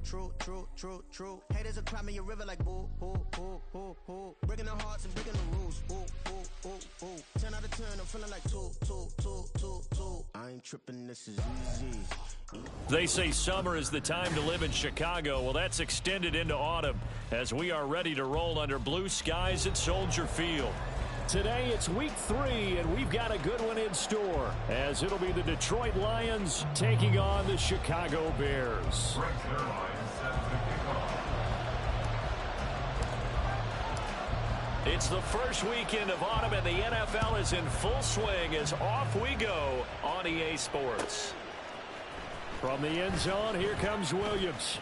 true. Haters are climbing your river like boo. Breaking the hearts and breaking the rules. Ooh. 10 out of 10, I'm feeling like two. I ain't tripping, this is easy. They say summer is the time to live in Chicago. Well, that's extended into autumn as we are ready to roll under blue skies at Soldier Field. Today it's week 3, and we've got a good one in store, as it'll be the Detroit Lions taking on the Chicago Bears. It's the first weekend of autumn, and the NFL is in full swing as off we go on EA Sports. From the end zone, here comes Williams,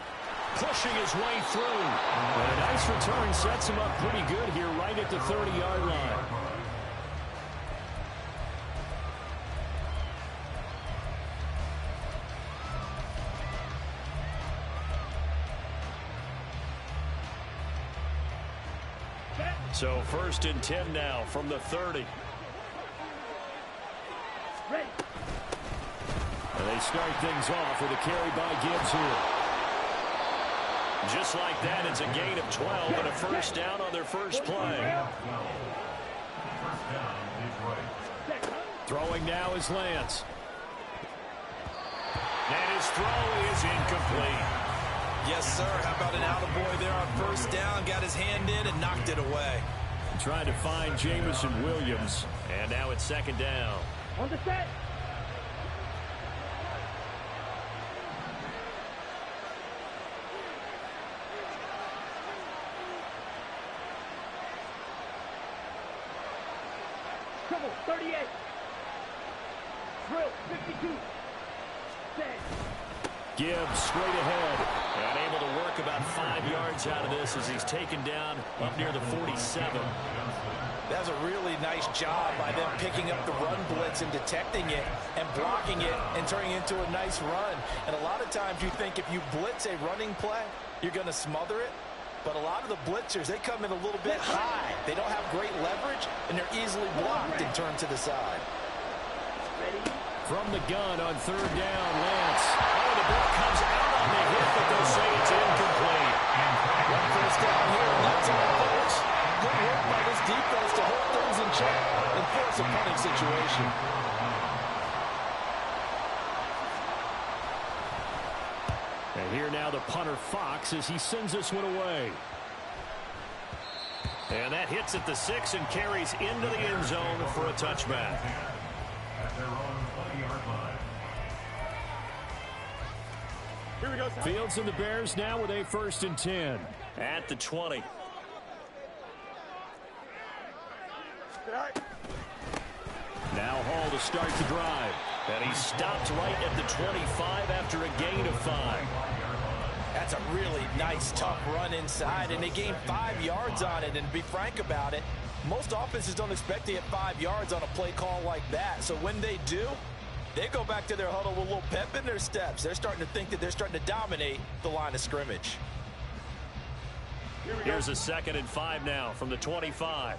pushing his way through. And a nice return sets him up pretty good here right at the 30-yard line. So 1st and 10 now from the 30. And they start things off with a carry by Gibbs here. Just like that, it's a gain of 12 and a first down on their first play. Throwing now is Clanz. And his throw is incomplete. Yes, sir. How about an attaboy there on first down? Got his hand in and knocked it away. Trying to find Jamison Williams. And now it's 2nd down. On the set. Trouble, 38. Drill, 52. Set. Gibbs straight ahead and able to work about 5 yards out of this as he's taken down up near the 47. That was a really nice job by them picking up the run blitz and detecting it and blocking it and turning it into a nice run. And a lot of times you think if you blitz a running play, you're going to smother it. But a lot of the blitzers, they come in a little bit high. They don't have great leverage, and they're easily blocked and turned to the side. From the gun on 3rd down, Lance. Oh, the ball comes out on the hit, but they'll say it's incomplete. One first down here, and that's all, folks. Good work by this defense to hold things in check and force a punting situation. And here now the punter Fox as he sends this one away. And that hits at the 6 and carries into the end zone for a touchback. Here we go. Fields and the Bears now with a 1st and 10 at the 20. Now Hall to start the drive. And he stopped right at the 25 after a gain of 5. That's a really nice, tough run inside, and they gained 5 yards on it. And to be frank about it, most offenses don't expect to get 5 yards on a play call like that. So when they do, they go back to their huddle with a little pep in their steps. They're starting to think that they're starting to dominate the line of scrimmage. Here's a 2nd and 5 now from the 25.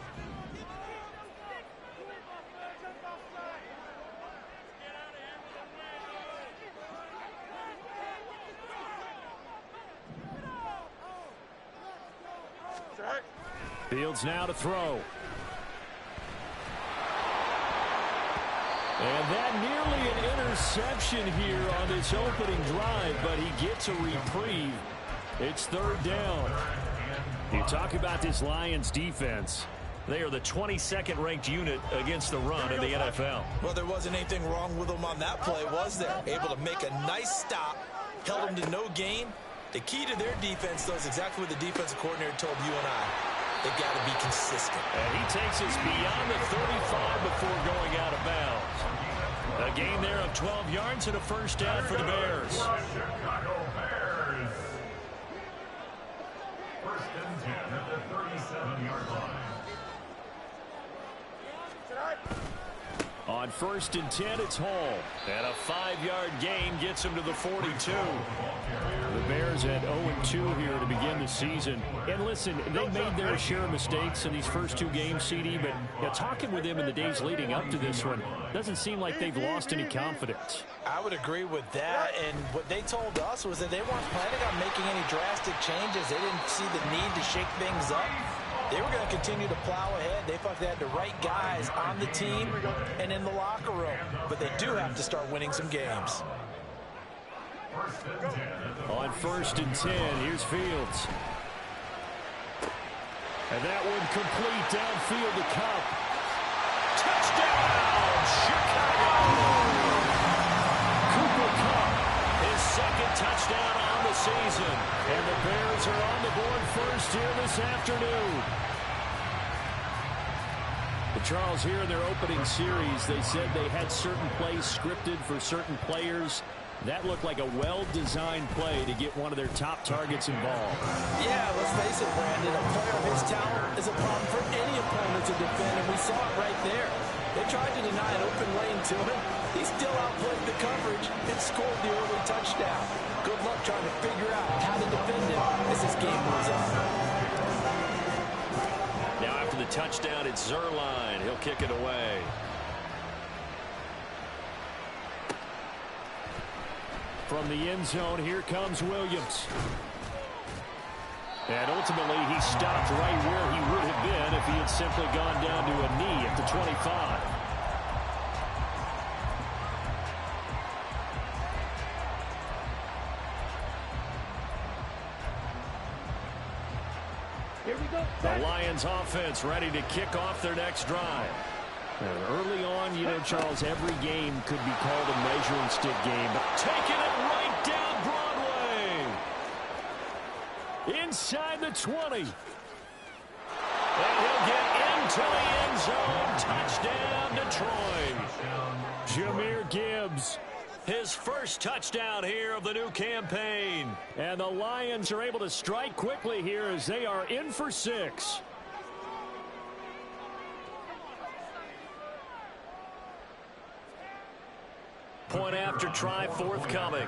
Fields now to throw. And that nearly an interception here on this opening drive, but he gets a reprieve. It's 3rd down. You talk about this Lions defense. They are the 22nd ranked unit against the run in the NFL. Well, there wasn't anything wrong with them on that play, was there? Able to make a nice stop, held them to no gain. The key to their defense, though, is exactly what the defensive coordinator told you and I. They've got to be consistent. And he takes us beyond the 35 before going out of bounds. A gain there of 12 yards and a first down for the Bears. Chicago Bears. 1st and 10 at the 37-yard line. On 1st and 10, it's Hall. And a 5-yard gain gets him to the 42. The Bears Bears at 0-2 here to begin the season. And listen, they made their share of mistakes in these first two games, CD, but talking with them in the days leading up to this one, doesn't seem like they've lost any confidence. I would agree with that, and what they told us was that they weren't planning on making any drastic changes. They didn't see the need to shake things up. They were going to continue to plow ahead. They thought they had the right guys on the team and in the locker room, but they do have to start winning some games. On 1st and 10, here's Fields. And that one complete downfield to Cup. Touchdown, Chicago! Cooper Kupp, his second touchdown on the season. And the Bears are on the board first here this afternoon. But Charles, here in their opening series, they said they had certain plays scripted for certain players. That looked like a well-designed play to get one of their top targets involved. Yeah, let's face it, Brandon. A player of his talent is a problem for any opponent to defend, and we saw it right there. They tried to deny an open lane to him. He still outplayed the coverage and scored the early touchdown. Good luck trying to figure out how to defend him as this game moves on. Now after the touchdown, it's Zuerlein. He'll kick it away. From the end zone, here comes Williams. And ultimately, he stopped right where he would have been if he had simply gone down to a knee at the 25. Here we go. The Lions offense ready to kick off their next drive. And early on, you know, Charles, every game could be called a measuring stick game. But taking it right down Broadway. Inside the 20. And he'll get into the end zone. Touchdown, Detroit. Jahmyr Gibbs, his first touchdown here of the new campaign. And the Lions are able to strike quickly here as they are in for 6. Point after try forthcoming.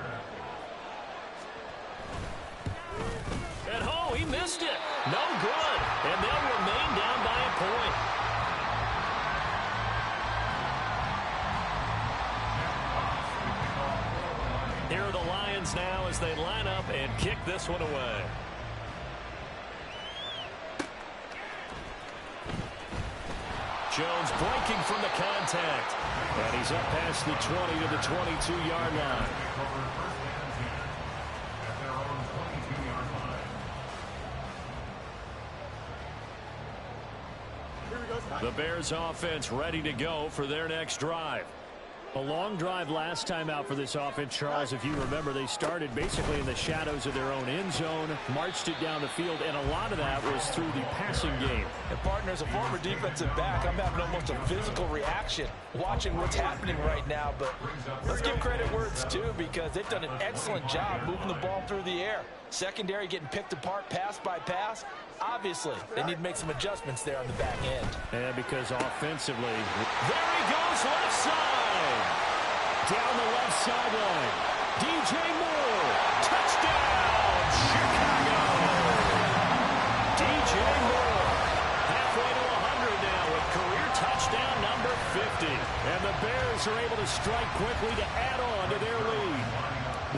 And oh, he missed it. No good. And they'll remain down by a point. Here are the Lions now as they line up and kick this one away. Jones breaking from the contact. And he's up past the 20 to the 22-yard line. The Bears offense ready to go for their next drive. A long drive last time out for this offense, Charles. If you remember, they started basically in the shadows of their own end zone, marched it down the field, and a lot of that was through the passing game. And partner, as a former defensive back, I'm having almost a physical reaction watching what's happening right now. But let's give credit where it's due, because they've done an excellent job moving the ball through the air. Secondary getting picked apart pass by pass. Obviously, they need to make some adjustments there on the back end. And because offensively, there he goes left side. Down the left sideline. DJ Moore. Touchdown, Chicago. DJ Moore. Halfway to 100 now with career touchdown number 50. And the Bears are able to strike quickly to add on to their lead.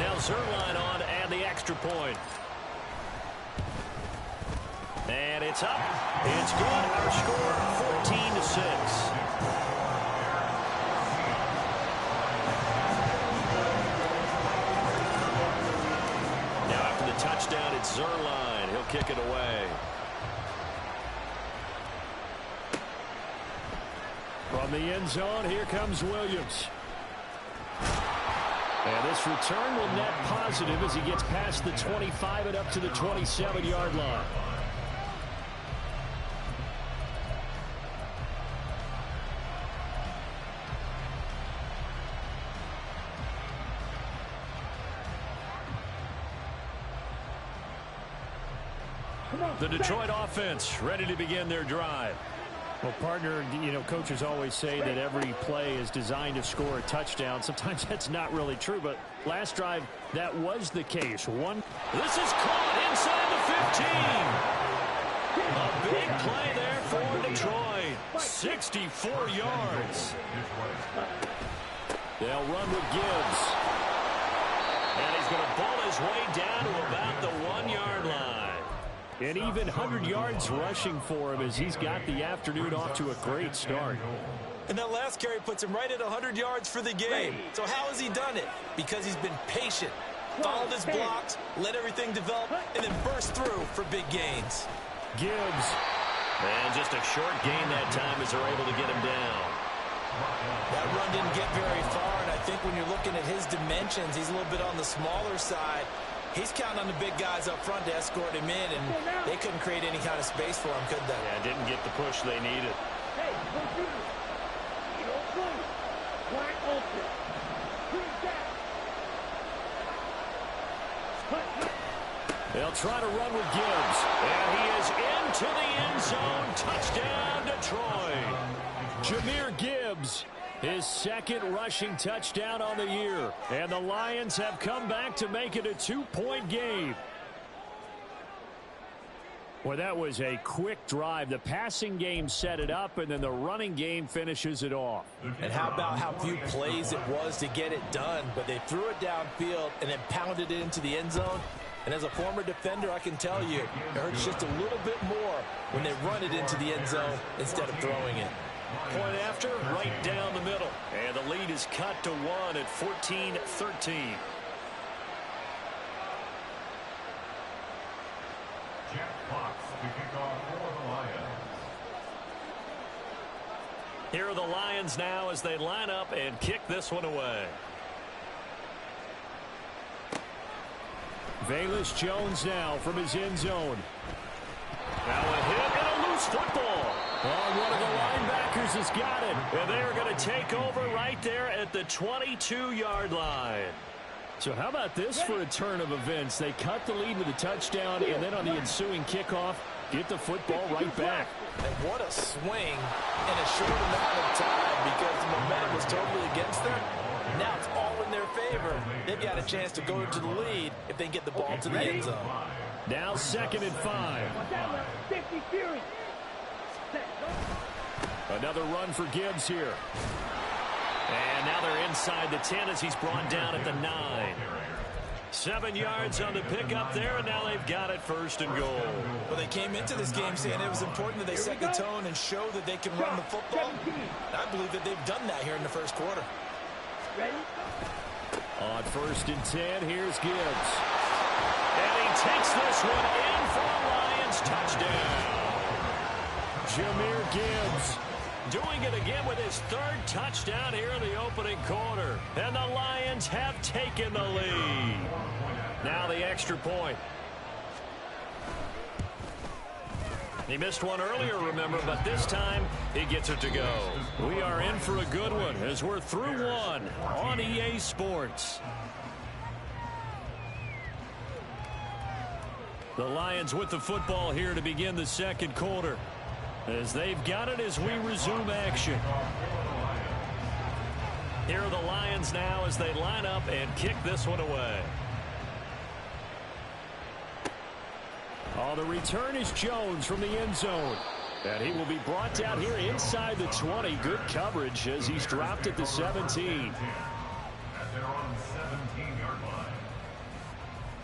Now Zuerlein on to add the extra point. And it's up. It's good. Our score, 14-6. Now after the touchdown, it's Zuerlein. He'll kick it away. From the end zone, here comes Williams. And this return will net positive as he gets past the 25 and up to the 27-yard line. The Detroit offense ready to begin their drive. Well, partner, you know, coaches always say that every play is designed to score a touchdown. Sometimes that's not really true, but last drive, that was the case. This is caught inside the 15. A big play there for Detroit. 64 yards. They'll run with Gibbs. And he's going to ball his way down to about the 1-yard line. And even 100 yards rushing for him as he's got the afternoon off to a great start. And that last carry puts him right at 100 yards for the game. So how has he done it? Because he's been patient, followed his blocks, let everything develop, and then burst through for big gains. Gibbs. And just a short gain that time as they're able to get him down. That run didn't get very far, and I think when you're looking at his dimensions, he's a little bit on the smaller side. He's counting on the big guys up front to escort him in, and they couldn't create any kind of space for him, could they? Yeah, didn't get the push they needed. Hey, you don't play. Wide open. They'll try to run with Gibbs. And he is into the end zone. Touchdown, Detroit. Jahmyr Gibbs, his second rushing touchdown on the year. And the Lions have come back to make it a 2-point game. Well, that was a quick drive. The passing game set it up, and then the running game finishes it off. And how about how few plays it was to get it done, but they threw it downfield and then pounded it into the end zone. And as a former defender, I can tell you, it hurts just a little bit more when they run it into the end zone instead of throwing it. Point after, right down the middle. And the lead is cut to 1 at 14-13. Jeff Fox to kick off for the Lions. Here are the Lions now as they line up and kick this one away. Velus Jones now from his end zone. Now a hit and a loose football. Oh, one of the linebackers has got it. And they are going to take over right there at the 22-yard line. So how about this for a turn of events? They cut the lead with a touchdown, and then on the ensuing kickoff, get the football right back. And what a swing in a short amount of time because the momentum was totally against them. Now it's all in their favor. They've got a chance to go to the lead if they get the ball to the end zone. Now 2nd and 5. Another run for Gibbs here. And now they're inside the 10 as he's brought down at the 9. 7 yards on the pickup there, and now they've got it 1st and goal. Well, they came into this game saying it was important that they set the tone and show that they can run the football. And I believe that they've done that here in the first quarter. On 1st and 10, here's Gibbs. And he takes this one in for a Lions touchdown. Jahmyr Gibbs doing it again with his 3rd touchdown here in the opening quarter. And the Lions have taken the lead. Now the extra point. He missed one earlier, remember, but this time he gets it to go. We are in for a good one as we're through one on EA Sports. The Lions with the football here to begin the 2nd quarter, as they've got it as we resume action. Here are the Lions now as they line up and kick this one away. Oh, the return is Jones from the end zone. And he will be brought down here inside the 20. Good coverage as he's dropped at the 17. At their own 17-yard line.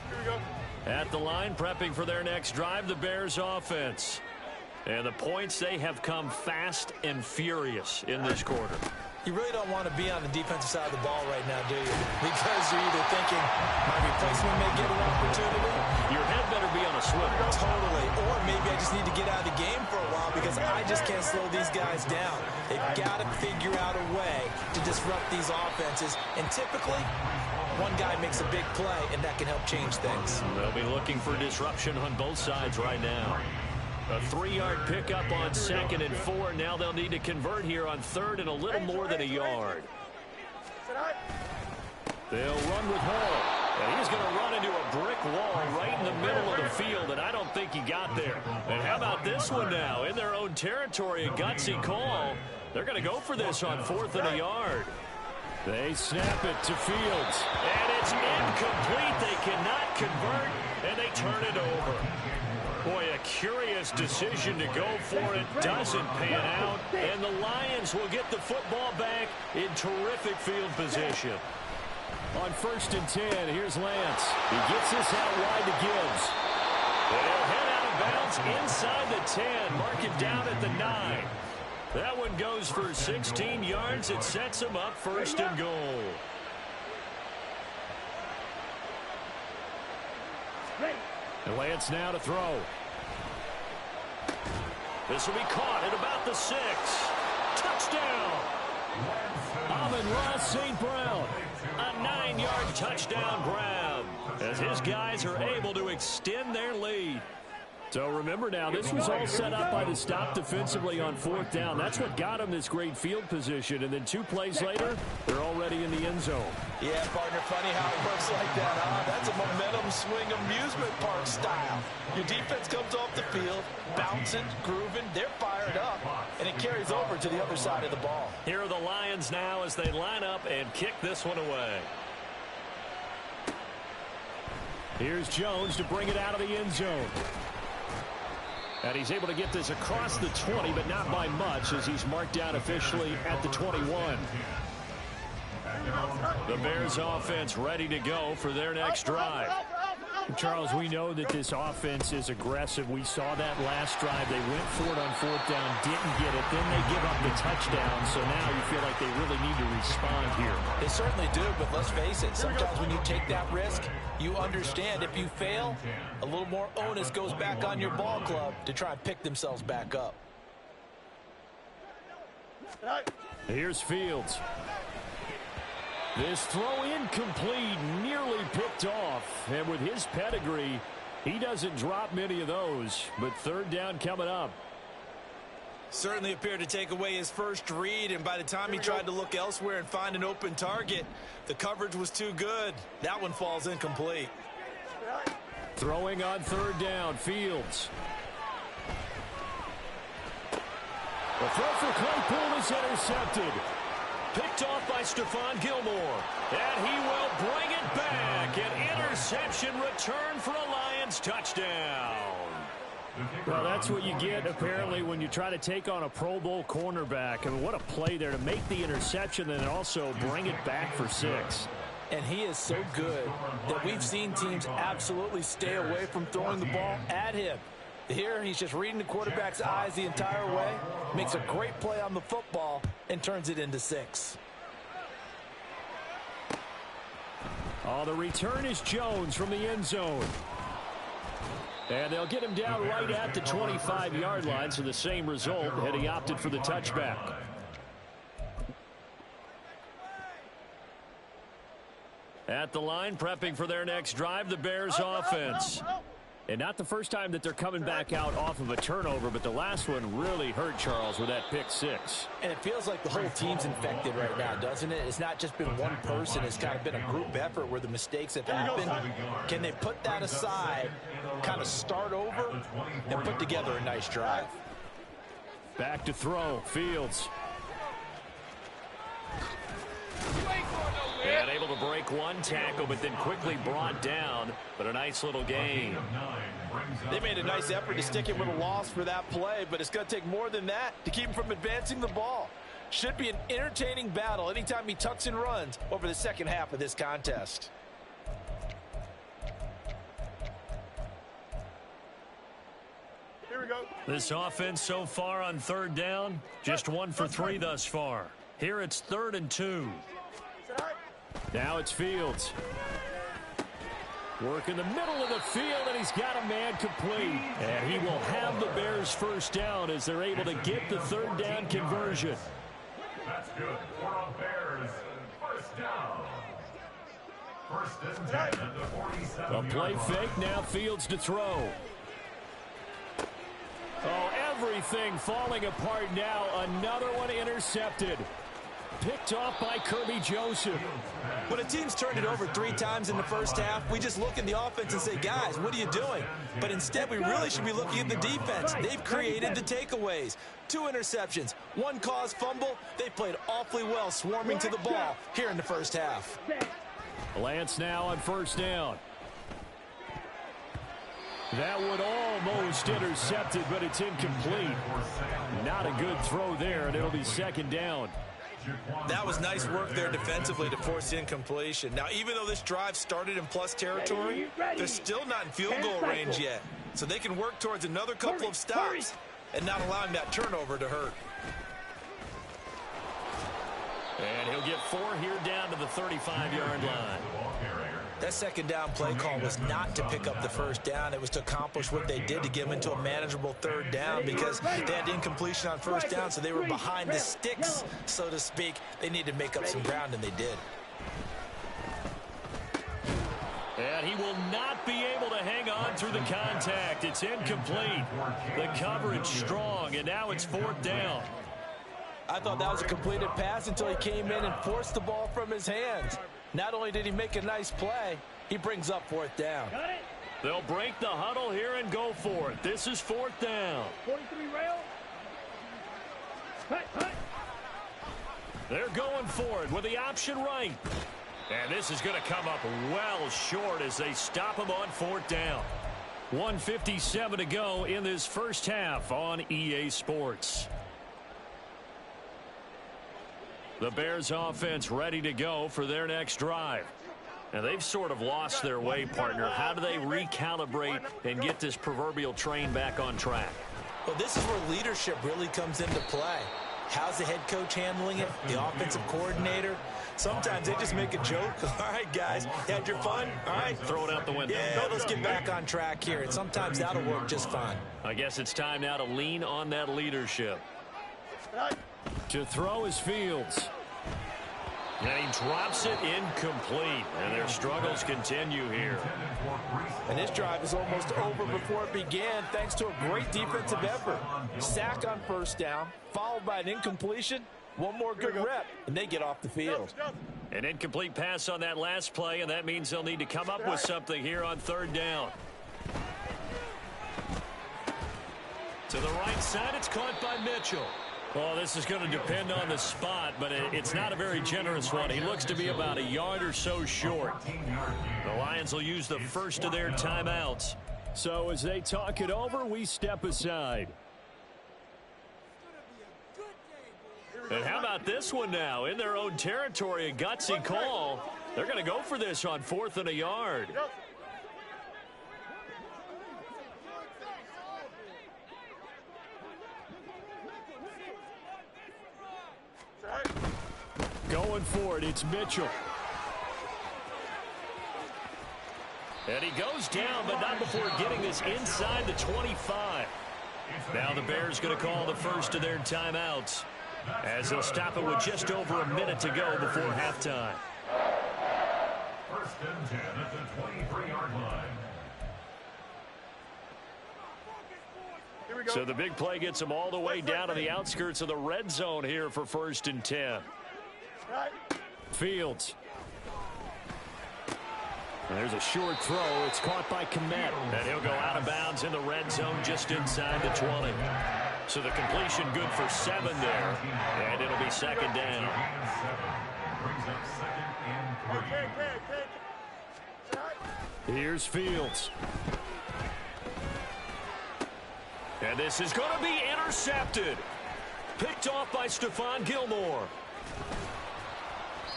Here we go. At the line, prepping for their next drive, the Bears offense. And the points, they have come fast and furious in this quarter. You really don't want to be on the defensive side of the ball right now, do you? Because you're either thinking, my replacement may get an opportunity. Your head better be on a swivel. Totally. Or maybe I just need to get out of the game for a while because I just can't slow these guys down. They've got to figure out a way to disrupt these offenses. And typically, one guy makes a big play, and that can help change things. They'll be looking for disruption on both sides right now. A 3-yard pickup on 2nd and 4. Now they'll need to convert here on 3rd and a little more than a yard. They'll run with Hall. And he's going to run into a brick wall right in the middle of the field, and I don't think he got there. And how about this one now? In their own territory, a gutsy call. They're going to go for this on 4th and a yard. They snap it to Fields, and it's incomplete. They cannot convert, and they turn it over. Boy, a curious decision to go for it. Doesn't pan out, and the Lions will get the football back in terrific field position. On 1st and 10, here's Lance. He gets this out wide to Gibbs. And he'll head out of bounds inside the 10. Mark him down at the 9. That one goes for 16 yards. It sets him up 1st and goal. And Lance now to throw. This will be caught at about the 6. Touchdown! Amon-Ra St. Brown. A 9-yard touchdown grab as his guys are able to extend their lead. So remember now, this was all set up by the stop defensively on 4th down. That's what got them this great field position. And then 2 plays later, they're already in the end zone. Yeah, partner, funny how it works like that, huh? That's a momentum swing amusement park style. Your defense comes off the field, bouncing, grooving, they're fired up, and it carries over to the other side of the ball. Here are the Lions now as they line up and kick this one away. Here's Jones to bring it out of the end zone. And he's able to get this across the 20, but not by much, as he's marked down officially at the 21. The Bears offense ready to go for their next drive. Charles, we know that this offense is aggressive. We saw that last drive. They went for it on 4th down, didn't get it. Then they give up the touchdown. So now you feel like they really need to respond here. They certainly do, but let's face it. Sometimes when you take that risk, you understand if you fail, a little more onus goes back on your ball club to try and pick themselves back up. Here's Fields. This throw incomplete, nearly picked off. And with his pedigree, he doesn't drop many of those. But 3rd down coming up. Certainly appeared to take away his first read, and by the time he tried to look elsewhere and find an open target, the coverage was too good. That one falls incomplete. Throwing on 3rd down, Fields. The throw for Claypool is intercepted. Picked off by Stephon Gilmore. And he will bring it back. An interception return for a Lions touchdown. Well, that's what you get, apparently, when you try to take on a Pro Bowl cornerback. I mean, what a play there to make the interception and also bring it back for 6. And he is so good that we've seen teams absolutely stay away from throwing the ball at him. Here, he's just reading the quarterback's eyes the entire way, makes a great play on the football, and turns it into 6. Oh, the return is Jones from the end zone. And they'll get him down right at the 25-yard line, so the same result had he opted for the touchback. At the line, prepping for their next drive, the Bears offense. And not the first time that they're coming back out off of a turnover, but the last one really hurt Charles with that pick 6. And it feels like the whole team's infected right now, doesn't it? It's not just been one person. It's kind of been a group effort where the mistakes have happened. Can they put that aside, kind of start over, and put together a nice drive? Back to throw, Fields. And able to break one tackle, but then quickly brought down. But a nice little gain. They made a nice effort to stick him with a loss for that play, but it's going to take more than that to keep him from advancing the ball. Should be an entertaining battle anytime he tucks and runs over the second half of this contest. Here we go. This offense so far on 3rd down, just 1 for 3 thus far. Here it's 3rd and 2. Now it's Fields. Work in the middle of the field, and he's got a man complete. And he will have the Bears first down as they're able to get the 3rd down conversion. That's good for the Bears. First down. 1st and 10 at the 47. A play fake, now Fields to throw. Oh, everything falling apart now. Another one intercepted. picked off by Kirby Joseph. When a team's turned it over 3 times in the first half, we just look at the offense and say, guys, what are you doing? But instead, we really should be looking at the defense. They've created the takeaways. 2 interceptions, 1 caused fumble. They played awfully well swarming to the ball here in the first half. Clanz now on first down. That would almost intercepted, but it's incomplete. Not a good throw there, and it'll be second down. That was nice work there defensively to force incompletion. Now, even though this drive started in plus territory, they're still not in field goal range yet. So they can work towards another couple of stops and not allowing that turnover to hurt. And he'll get 4 here down to the 35-yard line. That second down play call was not to pick up the first down. It was to accomplish what they did to get them into a manageable third down because they had incompletion on first down, so they were behind the sticks, so to speak. They needed to make up some ground, and they did. And he will not be able to hang on through the contact. It's incomplete. The coverage strong, and now it's 4th down. I thought that was a completed pass until he came in and forced the ball from his hands. Not only did he make a nice play, he brings up 4th down. They'll break the huddle here and go for it. This is 4th down. 43 rail. Cut. They're going for it with the option right. And this is going to come up well short as they stop him on 4th down. 1:57 to go in this first half on EA Sports. The Bears offense ready to go for their next drive. And they've sort of lost their way, partner. How do they recalibrate and get this proverbial train back on track? Well, this is where leadership really comes into play. How's the head coach handling it? The offensive coordinator? Sometimes they just make a joke. All right, guys, had your fun? All right. Throw it out the window. Yeah, let's get back on track here. And sometimes that'll work just fine. I guess it's time now to lean on that leadership. To throw is Fields. And he drops it incomplete. And their struggles continue here. And this drive is almost over before it began thanks to a great defensive effort. Sack on first down, followed by an incompletion. One more good rep, and they get off the field. An incomplete pass on that last play, and that means they'll need to come up with something here on 3rd down. To the right side, it's caught by Mitchell. Well, this is going to depend on the spot, but it's not a very generous one. He looks to be about a yard or so short. The Lions will use the first of their timeouts. So as they talk it over, we step aside. And how about this one now? In their own territory, a gutsy call. They're going to go for this on 4th and a yard. Going for it, it's Mitchell. And he goes down, but not before getting this inside the 25. Now the Bears going to call the first of their timeouts, as they'll stop it with just over a minute to go before halftime. 1st and 10 at the 23-yard line. So the big play gets them all the way down to the outskirts of the red zone here for 1st and 10. Fields. And there's a short throw. It's caught by Komet. And he'll go out of bounds in the red zone just inside the 20. So the completion good for 7 there. And it'll be 2nd down. Here's Fields. And this is going to be intercepted. Picked off by Stephon Gilmore.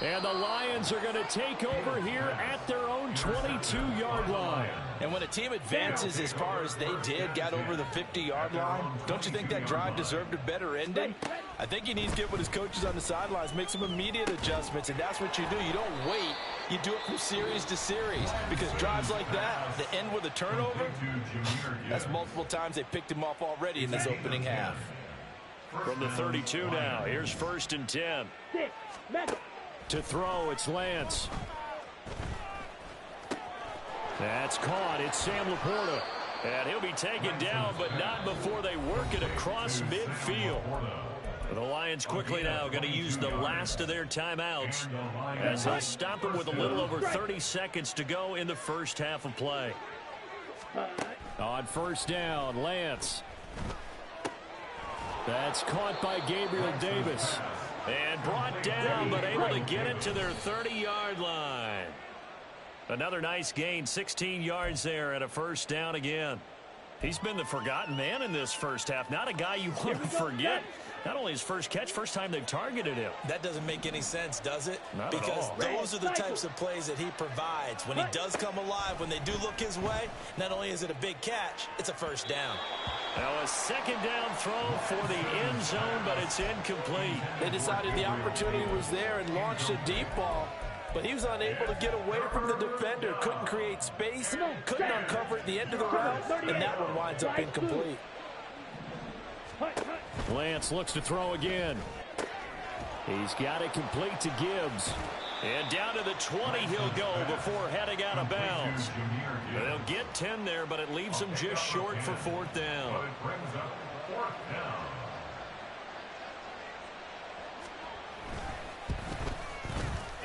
And the Lions are going to take over here at their own 22-yard line. And when a team advances as far as they did, got over the 50-yard line, don't you think that drive deserved a better ending? I think he needs to get with his coaches on the sidelines, make some immediate adjustments, and that's what you do. You don't wait. You do it from series to series, because drives like that, that end with a turnover, that's multiple times they picked him off already in this opening half. From the 32 now, here's 1st and 10. To throw, it's Lance. That's caught. It's Sam Laporta. And he'll be taken down, but not before they work it across midfield. The Lions quickly now going to use the last of their timeouts as they'll stop them with a little over 30 seconds to go in the first half of play. On first down, Lance. That's caught by Gabriel Davis. And brought down, but able to get it to their 30-yard line. Another nice gain, 16 yards there, and a first down again. He's been the forgotten man in this first half. Not a guy you want to forget. Not only his first catch, first time they've targeted him. That doesn't make any sense, does it? Not because at all. those are the types of plays that he provides. When he does come alive, when they do look his way, not only is it a big catch, it's a first down. Now a second down throw for the end zone, but it's incomplete. They decided the opportunity was there and launched a deep ball, but he was unable to get away from the defender, couldn't create space, couldn't uncover at the end of the route, and that one winds up incomplete. Lance looks to throw again. He's got it complete to Gibbs. And down to the 20 he'll go before heading out of bounds. They'll get 10 there, but it leaves them just short for fourth down.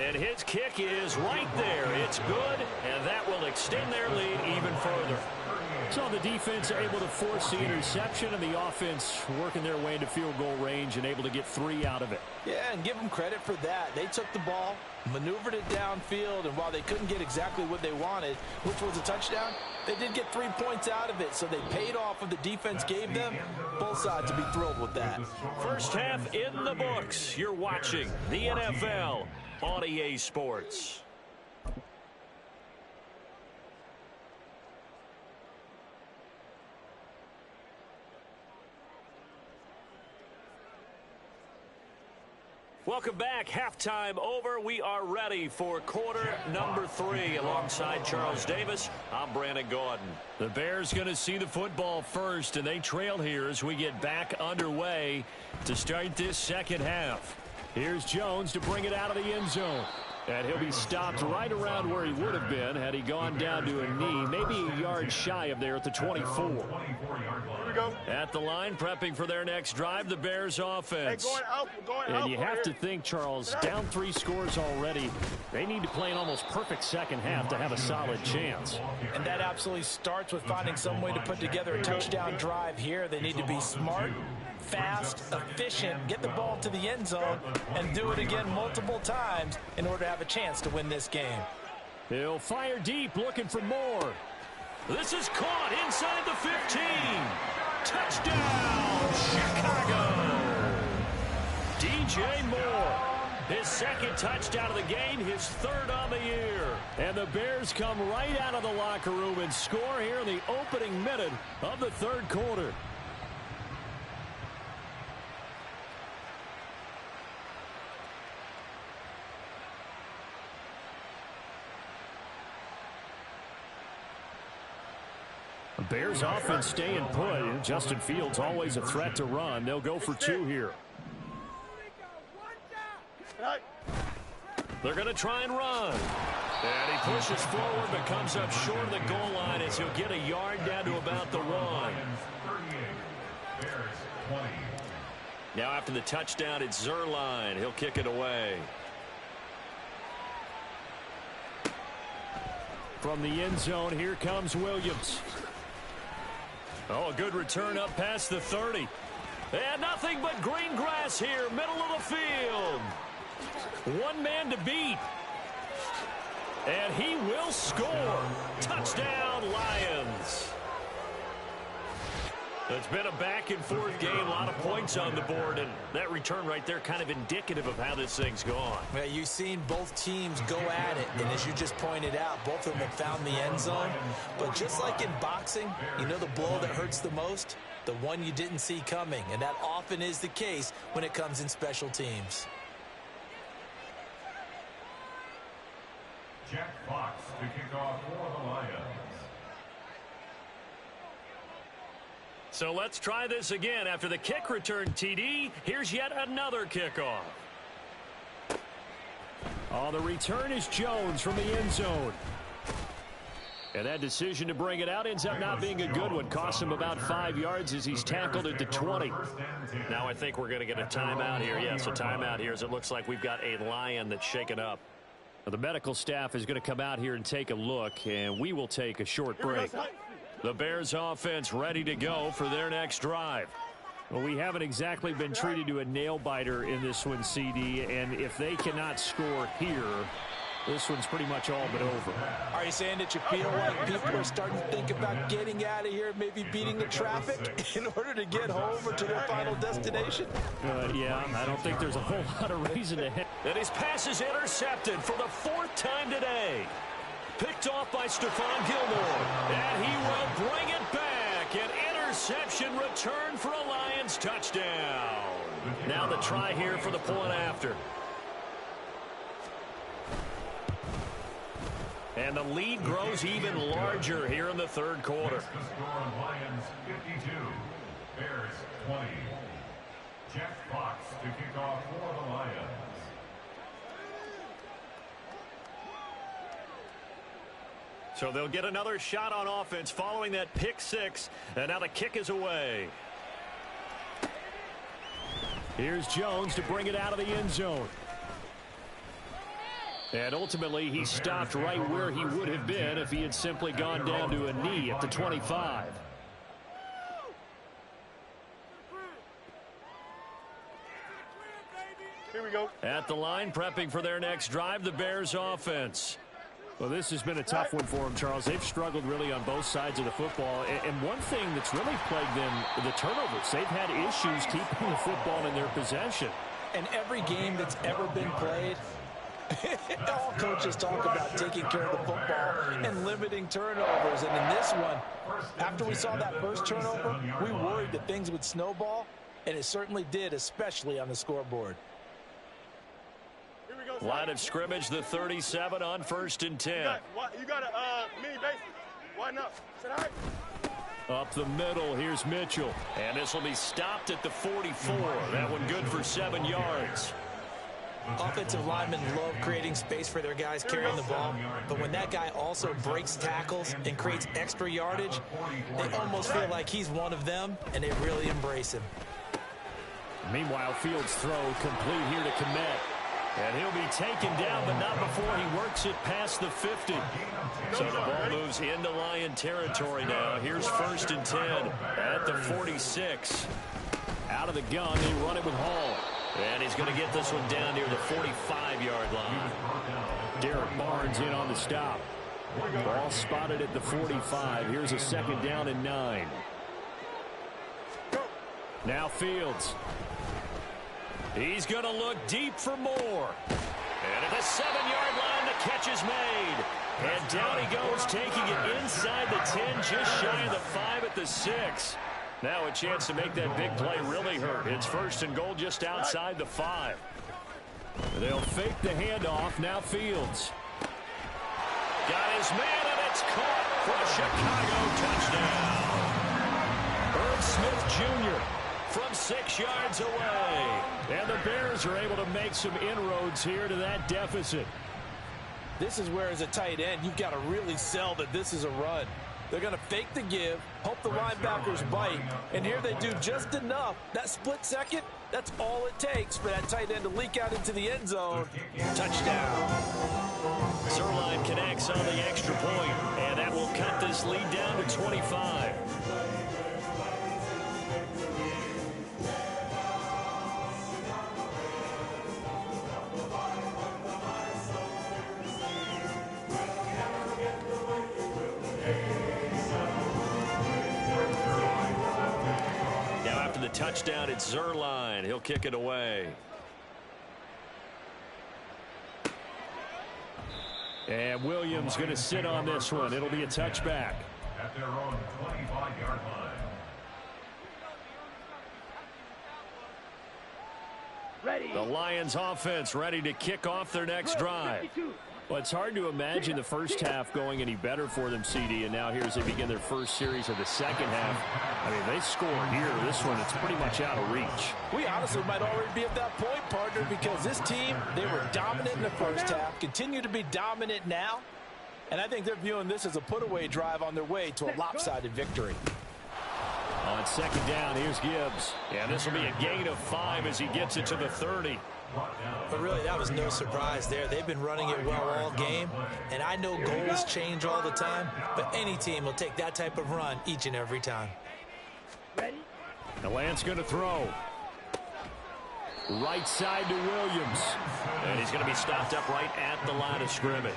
And his kick is right there. It's good, and that will extend their lead even further. So the defense able to force the interception, and the offense working their way into field goal range and able to get 3 out of it. Yeah, and give them credit for that. They took the ball, maneuvered it downfield, and while they couldn't get exactly what they wanted, which was a touchdown, they did get 3 points out of it, so they paid off what the defense gave them. Both sides to be thrilled with that. First half in the books. You're watching the NFL on EA Sports. Welcome back. Halftime over. We are ready for quarter number 3. Alongside Charles Davis, I'm Brandon Gordon. The Bears going to see the football first, and they trail here as we get back underway to start this second half. Here's Jones to bring it out of the end zone. And he'll be stopped right around where he would have been had he gone down to a knee, maybe a yard shy of there at the 24. Here we go. At the line, prepping for their next drive, the Bears offense. Hey, going out. And you have to think, Charles, down 3 scores already. They need to play an almost perfect second half to have a solid chance. And that absolutely starts with finding some way to put together a touchdown drive here. They need to be smart, fast, efficient, get the ball to the end zone, and do it again multiple times in order to have a chance to win this game. He'll fire deep, looking for more. This is caught inside the 15. Touchdown, Chicago. DJ Moore, his second touchdown of the game, his 3rd on the year. And the Bears come right out of the locker room and score here in the opening minute of the 3rd quarter. Bears offense staying put. Justin Fields always a threat to run. They'll go for 2 here. They're going to try and run. And he pushes forward but comes up short of the goal line as he'll get a yard down to about the 1. Now after the touchdown, it's Zerline. He'll kick it away. From the end zone, here comes Williams. Oh, a good return up past the 30. And nothing but green grass here, middle of the field. 1 man to beat. And he will score. Touchdown, Lions. It's been a back-and-forth game, a lot of points on the board, and that return right there kind of indicative of how this thing's gone. Well, you've seen both teams go at it, and as you just pointed out, both of them have found the end zone. But just like in boxing, you know the blow that hurts the most? The one you didn't see coming, and that often is the case when it comes in special teams. Jack Fox to kick off for the Lions. So let's try this again. After the kick return TD, here's yet another kickoff. Oh, the return is Jones from the end zone. And that decision to bring it out ends up not being a good one. Costs him about 5 yards as he's tackled at the 20. Now I think we're going to get a timeout here. Yes, a timeout here as it looks like we've got a Lion that's shaken up. Well, the medical staff is going to come out here and take a look, and we will take a short break. The Bears offense ready to go for their next drive. Well, we haven't exactly been treated to a nail-biter in this one, CD, and if they cannot score here, this one's pretty much all but over. Are you saying that you feel like people are starting to think about getting out of here, maybe beating the traffic in order to get home or to their final destination? Yeah, I don't think there's a whole lot of reason to head. And his pass is intercepted for the 4th time today. Picked off by Stephon Gilmore. And he will bring it back. An interception return for a Lions touchdown. Now the try here for the point after. And the lead grows even larger here in the third quarter. The score on Lions 52, Bears 20. Jeff Fox to kick off for the Lions. So they'll get another shot on offense following that pick 6. And now the kick is away. Here's Jones to bring it out of the end zone. And ultimately, he stopped right where he would have been if he had simply gone down to a knee at the 25. Here we go. At the line, prepping for their next drive, the Bears offense. Well, this has been a tough one for them, Charles. They've struggled really on both sides of the football. And one thing that's really plagued them, the turnovers. They've had issues keeping the football in their possession. And every game that's ever been played, all coaches talk about taking care of the football and limiting turnovers. And in this one, after we saw that first turnover, we worried that things would snowball, and it certainly did, especially on the scoreboard. Here we go. Line of scrimmage, the 37 on 1st and 10. You got a mini base. Why not? Said, all right. Up the middle, here's Mitchell. And this will be stopped at the 44. That one good for 7 yards. Offensive linemen love creating space for their guys carrying the ball, but when that guy also breaks tackles and creates extra yardage, they almost feel like he's one of them, and they really embrace him. Meanwhile, Fields' throw complete here to Kmet. And he'll be taken down, but not before he works it past the 50. So the ball moves into Lion territory now. Here's 1st and 10 at the 46. Out of the gun, they run it with Hall. And he's going to get this one down near the 45-yard line. Derek Barnes in on the stop. Ball spotted at the 45. Here's a 2nd down and 9. Now Fields. He's going to look deep for more. And at the 7-yard line, the catch is made. And down he goes, taking it inside the 10, just shy of the 5 at the 6. Now a chance to make that big play really hurt. It's 1st and goal just outside the 5. They'll fake the handoff. Now Fields. Got his man, and it's caught for a Chicago touchdown. Irv Smith Jr. from 6 yards away. And the Bears are able to make some inroads here to that deficit. This is where, as a tight end, you've got to really sell that this is a run. They're going to fake the give, hope the linebackers bite, and here they do just enough. That split second, that's all it takes for that tight end to leak out into the end zone. Touchdown. Zerline connects on the extra point, and that will cut this lead down to 25. Touchdown, it's Zerline. He'll kick it away. And Williams going to sit on this one. It'll be a touchback. At their own 25-yard line. Ready. The Lions offense ready to kick off their next drive. 52. Well, it's hard to imagine the first half going any better for them, CD, and now here as they begin their first series of the second half. I mean, they score here. This one, it's pretty much out of reach. We honestly might already be at that point, partner, because this team, they were dominant in the first half, continue to be dominant now, And I think they're viewing this as a put-away drive on their way to a lopsided victory. On second down, here's Gibbs. Yeah, this will be a gain of 5 as he gets it to the 30. But really, that was no surprise there. They've been running it well all game. And I know goals change all the time, but any team will take that type of run each and every time. The Clanz going to throw. Right side to Williams. And he's going to be stopped up right at the line of scrimmage.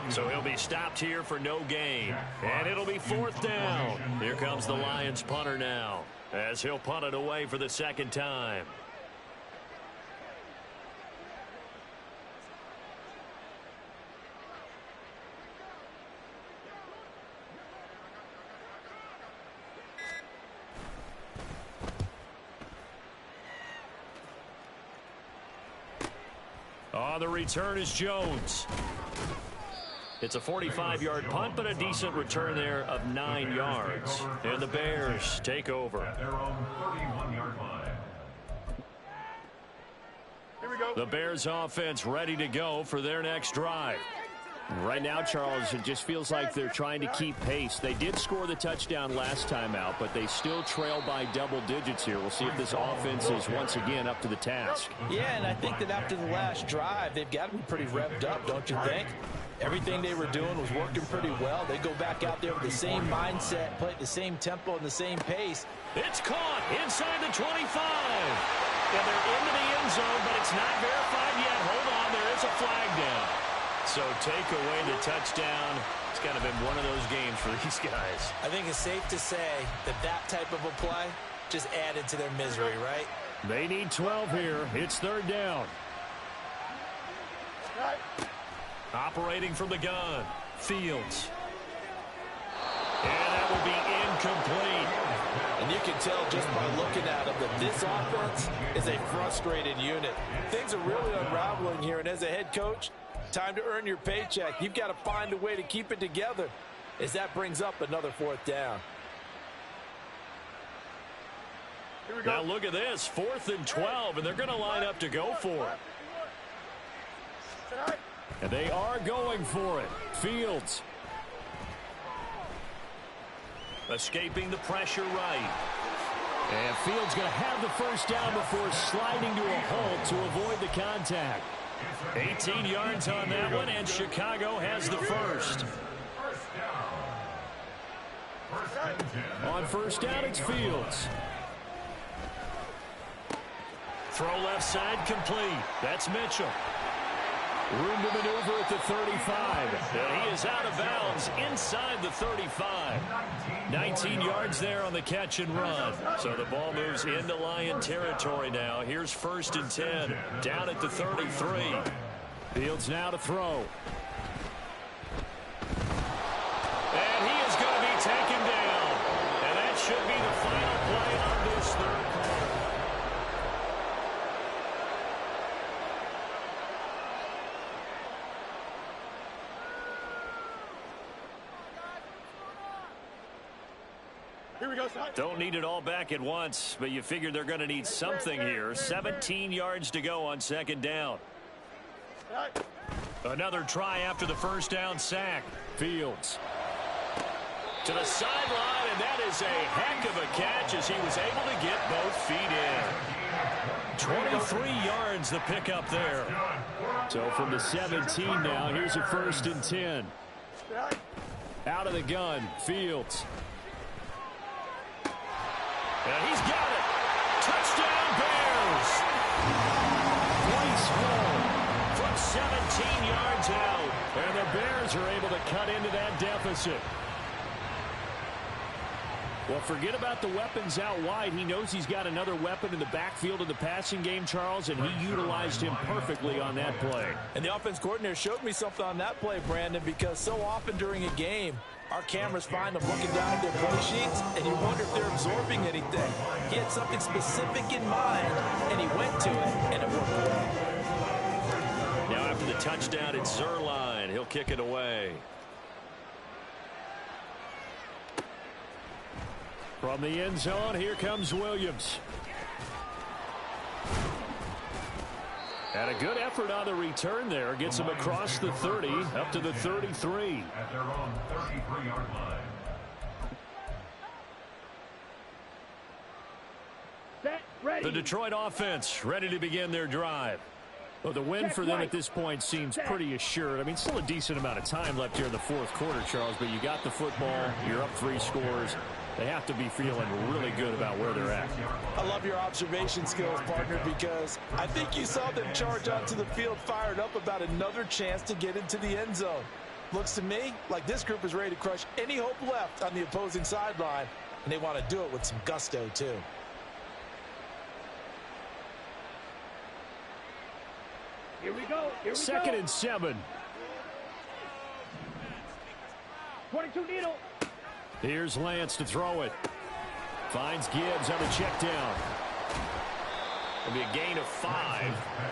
So he'll be stopped here for no gain. And it'll be 4th down. Here comes the Lions punter now, as he'll punt it away for the second time. On the return is Jones. It's a 45-yard punt, but a decent return there of 9 yards. And the Bears take over. At their own 31-yard line. Here we go. The Bears offense ready to go for their next drive. Right now, Charles, it just feels like they're trying to keep pace. They did score the touchdown last time out, but they still trail by double digits here. We'll see if this offense is once again up to the task. Yeah, and I think that after the last drive, they've got to be pretty revved up, don't you think? Everything they were doing was working pretty well. They go back out there with the same mindset, play at the same tempo and the same pace. It's caught inside the 25. And they're into the end zone, but it's not verified yet. Hold on, there is a flag down. So take away the touchdown. It's kind of been one of those games for these guys. I think it's safe to say that that type of a play just added to their misery, right? They need 12 here. It's 3rd down. Operating from the gun, Fields. And that will be incomplete. And you can tell just by looking at them that this offense is a frustrated unit. Things are really unraveling here, and as a head coach, time to earn your paycheck. You've got to find a way to keep it together as that brings up another 4th down. Here we go. Now look at this, 4th and 12, and they're going to line up to go for it. And they are going for it. Fields. Escaping the pressure right. And Fields going to have the first down before sliding to a halt to avoid the contact. 18 yards on that one, and Chicago has the first. On first down, it's Fields. Throw left side complete. That's Mitchell. Room to maneuver at the 35. And he is out of bounds inside the 35. 19 yards there on the catch and run. So the ball moves into Lion territory now. Here's 1st and 10. Down at the 33. Fields now to throw. And he is going to be taken down. And that should be the final play of this 3rd quarter. Here we go, son. Don't need it all back at once, but you figure they're going to need something here. 17 yards to go on 2nd down. Another try after the first down sack. Fields. To the sideline, and that is a heck of a catch as he was able to get both feet in. 23 yards the pickup there. So from the 17 now, here's a 1st and 10. Out of the gun, Fields. And he's got it. Touchdown, Bears. Twice home from 17 yards out. And the Bears are able to cut into that deficit. Well, forget about the weapons out wide. He knows he's got another weapon in the backfield of the passing game, Charles, and he utilized him perfectly on that play. And the offense coordinator showed me something on that play, Brandon, because so often during a game, our cameras find them looking down at their play sheets, and you wonder if they're absorbing anything. He had something specific in mind, and he went to it, and it worked well. Now after the touchdown, it's Zerline. He'll kick it away. From the end zone, here comes Williams. And a good effort on the return there. Gets him across the 30, up to the 33. At their own 33-yard line. The Detroit offense ready to begin their drive. Well, the win for them at this point seems pretty assured. I mean, still a decent amount of time left here in the fourth quarter, Charles, but you got the football, you're up 3 scores. They have to be feeling really good about where they're at. I love your observation skills, partner, because I think you saw them charge onto the field fired up about another chance to get into the end zone. Looks to me like this group is ready to crush any hope left on the opposing sideline, and they want to do it with some gusto, too. Here we go. Second and 7. 22 needle. Here's Lance to throw it. Finds Gibbs on the check down. It'll be a gain of 5,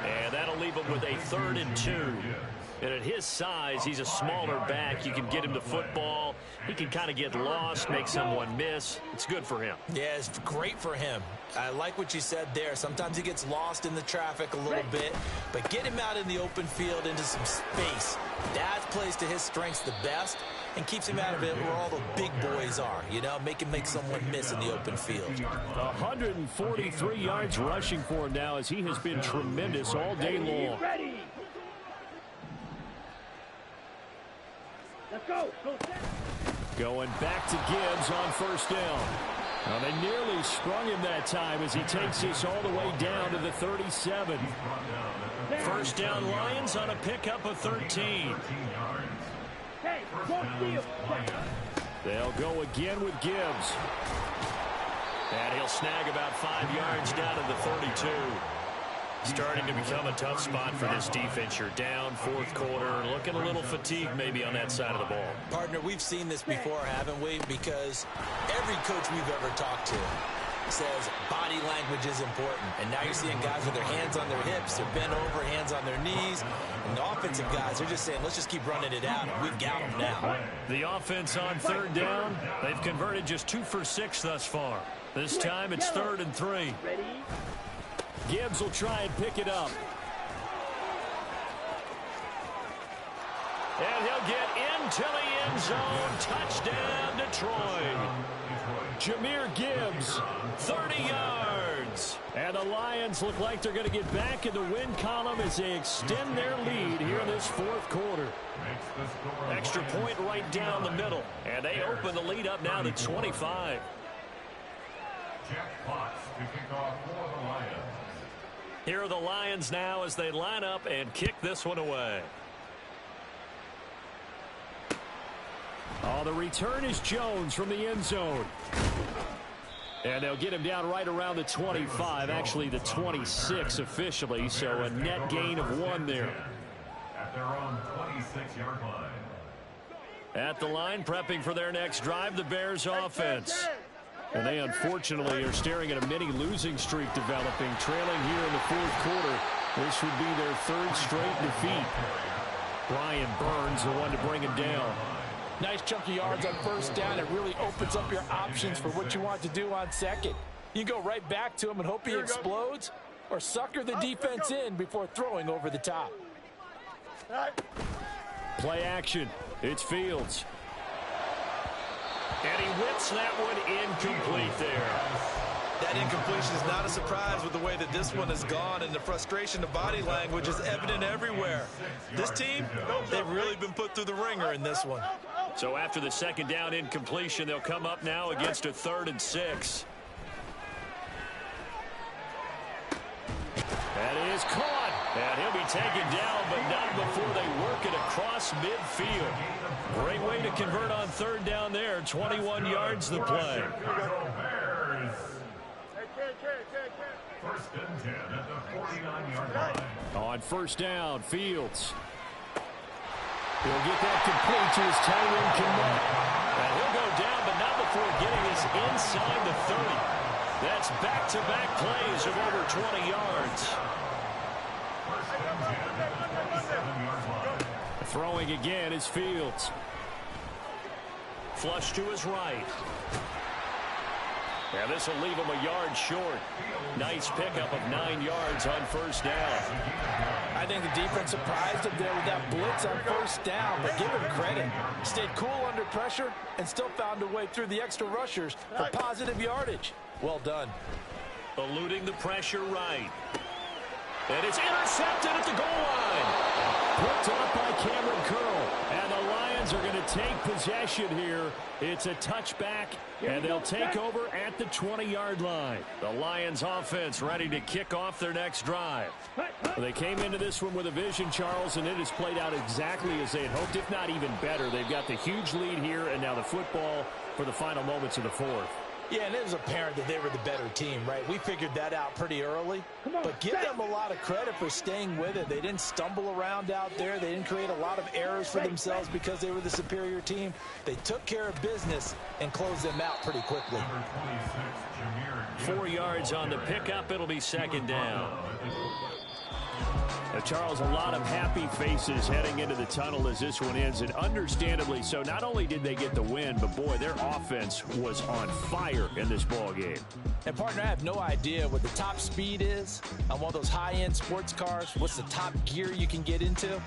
and that'll leave him with a 3rd and 2. And at his size, he's a smaller back. You can get him the football. He can kind of get lost, make someone miss. It's good for him. Yeah, it's great for him. I like what you said there. Sometimes he gets lost in the traffic a little bit, but get him out in the open field into some space. That plays to his strengths the best and keeps him out of it where all the big boys are, you know, make him make someone miss in the open field. 143 yards rushing for him now as he has been tremendous all day long. Ready. Let's go. Going back to Gibbs on first down. Well, they nearly sprung him that time as he takes this all the way down to the 37. First down Lions on a pickup of 13. Hey, don't steal. They'll go again with Gibbs. And he'll snag about 5 yards down to the 32. Starting to become a tough spot for this defense. You're down, fourth quarter, looking a little fatigued maybe on that side of the ball. Partner, we've seen this before, haven't we? Because every coach we've ever talked to says body language is important. And now you're seeing guys with their hands on their hips, they're bent over, hands on their knees. And the offensive guys, they're just saying, let's just keep running it out. And we've got them now. The offense on third down, they've converted just 2 for 6 thus far. This time it's 3rd and 3. Ready. Gibbs will try and pick it up. And he'll get into the end zone. Touchdown, Detroit. Jahmyr Gibbs, 30 yards. And the Lions look like they're going to get back in the win column as they extend their lead here in this fourth quarter. Extra point right down the middle. And they open the lead up now to 25. Jack Potts to kick off for the Lions. Here are the Lions now as they line up and kick this one away. Oh, the return is Jones from the end zone. And they'll get him down right around the 25, actually the 26 officially, so a net gain of 1 there. At their own 26-yard line. At the line, prepping for their next drive, the Bears offense. And they unfortunately are staring at a mini losing streak developing, trailing here in the fourth quarter. This would be their 3rd straight defeat. Brian Burns, the one to bring him down. Nice chunky yards on first down. It really opens up your options for what you want to do on second. You go right back to him and hope he explodes, or sucker the defense in before throwing over the top. Play action. It's Fields. And he whips that one incomplete there. That incompletion is not a surprise with the way that this one has gone, and the frustration of body language is evident everywhere. This team, they've really been put through the ringer in this one. So after the second down incompletion, they'll come up now against a 3rd and 6. That is caught. And he'll be taken down, but not before they work it across midfield. Great way to convert on 3rd down there. 21 yards the play. First and 10 at the 49-yard line. On first down, Fields. He'll get that complete to his Tyrone Connect. And he'll go down, but not before getting us inside the 30. That's back-to-back plays of over 20 yards. First and 10 at the 47-yard line. Throwing again is Fields. Flush to his right. And this will leave him a yard short. Nice pickup of 9 yards on first down. I think the defense surprised him there with that blitz on first down, but give him credit. Stayed cool under pressure and still found a way through the extra rushers for positive yardage. Well done. Eluding the pressure right. And it's intercepted at the goal line. Picked up by Cameron Curl. And the Lions are going to take possession here. It's a touchback, and they'll take over at the 20-yard line. The Lions offense ready to kick off their next drive. They came into this one with a vision, Charles, and it has played out exactly as they had hoped, if not even better. They've got the huge lead here, and now the football for the final moments of the fourth. Yeah, and it was apparent that they were the better team, right? We figured that out pretty early. But give them a lot of credit for staying with it. They didn't stumble around out there. They didn't create a lot of errors for themselves because they were the superior team. They took care of business and closed them out pretty quickly. 4 yards on the pickup. It'll be second down. Charles, a lot of happy faces heading into the tunnel as this one ends, and understandably so. Not only did they get the win, but boy, their offense was on fire in this ball game. And partner, I have no idea what the top speed is on one of those high-end sports cars. What's the top gear you can get into?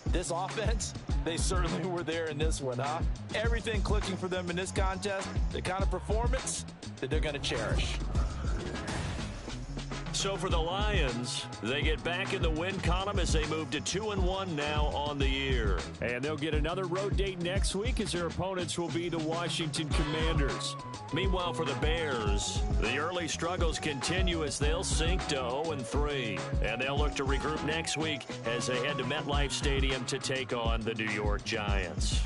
This offense, they certainly were there in this one, huh? Everything clicking for them in this contest, the kind of performance that they're going to cherish. So for the Lions, they get back in the win column as they move to 2-1 now on the year. And they'll get another road date next week as their opponents will be the Washington Commanders. Meanwhile, for the Bears, the early struggles continue as they'll sink to 0-3. And they'll look to regroup next week as they head to MetLife Stadium to take on the New York Giants.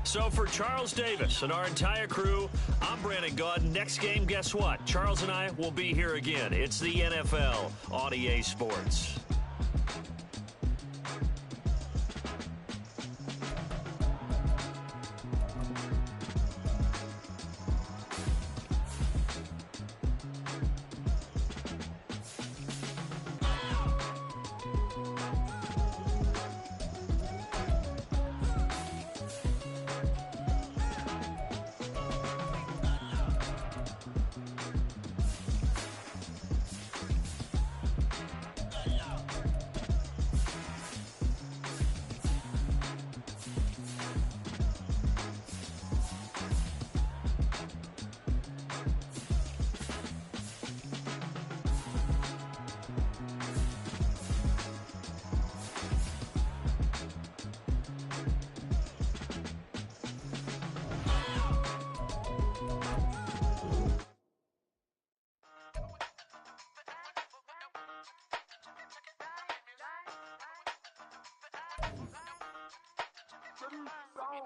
So for Charles Davis and our entire crew, I'm Brandon Gaudin. Next game, guess what? Charles and I will be here again. It's the NFL on EA Sports.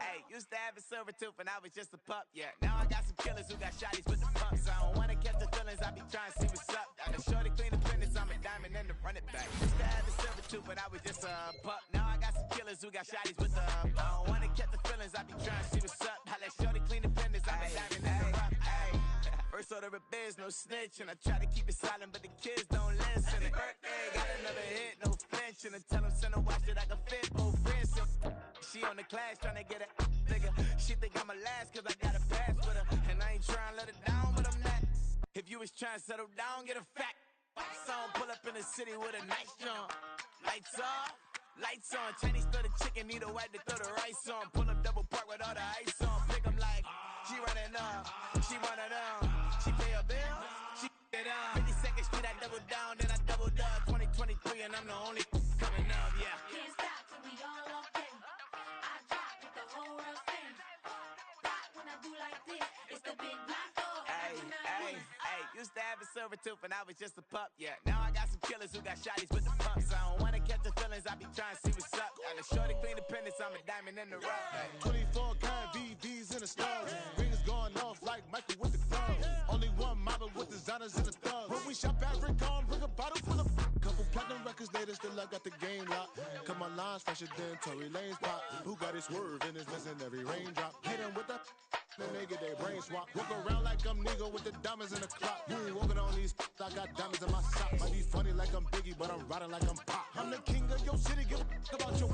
Hey, used to have a silver tooth when I was just a pup, yeah. Now I got some killers who got shotties with the pumps. I don't wanna catch the feelings, I be trying to see what's up. I got shorty clean the fitness, I'm a diamond and the run it back. Used to have a silver tooth when I was just a pup. Now I got some killers who got shotties with the I don't wanna catch the feelings, I be trying to see what's up. I let shorty clean the fitness, I'm a diamond and the rough. First order of biz, no snitch, and I try to keep it silent, but the kids don't listen. Birthday, got another hit, no flinch, and I tell them send a watch that I can fit both wrists. She on the class trying to get a nigga. She think I'm a last cause I got a pass with her, and I ain't trying to let her down, but I'm not. If you was trying to settle down, get a fat song, pull up in the city with a nice jump. Lights off, lights on. Chinese throw the chicken, need a wipe to throw the rice on. Pull up double park with all the ice on. Pick 'em like she running up, she one of them. She pay her bill, she it up. 52nd Street, I double down, then I doubled up. 2023, and I'm the only coming up, yeah. Can't stop till we all locked in. I drop with the whole world sing. Rock when I do like this, it's the big black dog. Hey, used to have a silver tooth when I was just a pup, yeah. Now I got some killers who got shotties with the pumps. I don't wanna catch the feelings, I be trying to see what's up. I let shorty clean the pendants, I'm a diamond in the rough. 24 karat VVs in the stars. Rings going off like Michael with the club. Only one model with designers in the thugs. When we shop at Rick on, bring a bottle full of couple platinum records later, still I got the game locked. Come on, lines fresher than Tory Lane's pop. Who got his swerve and is missing every raindrop? Hit him with the then they get their brain swap. Walk around like I'm nigga with the diamonds in the clock. You ain't walking on these I got diamonds in my socks. Might be funny like I'm Biggie, but I'm riding like I'm Pop. I'm the king of your city, give a about your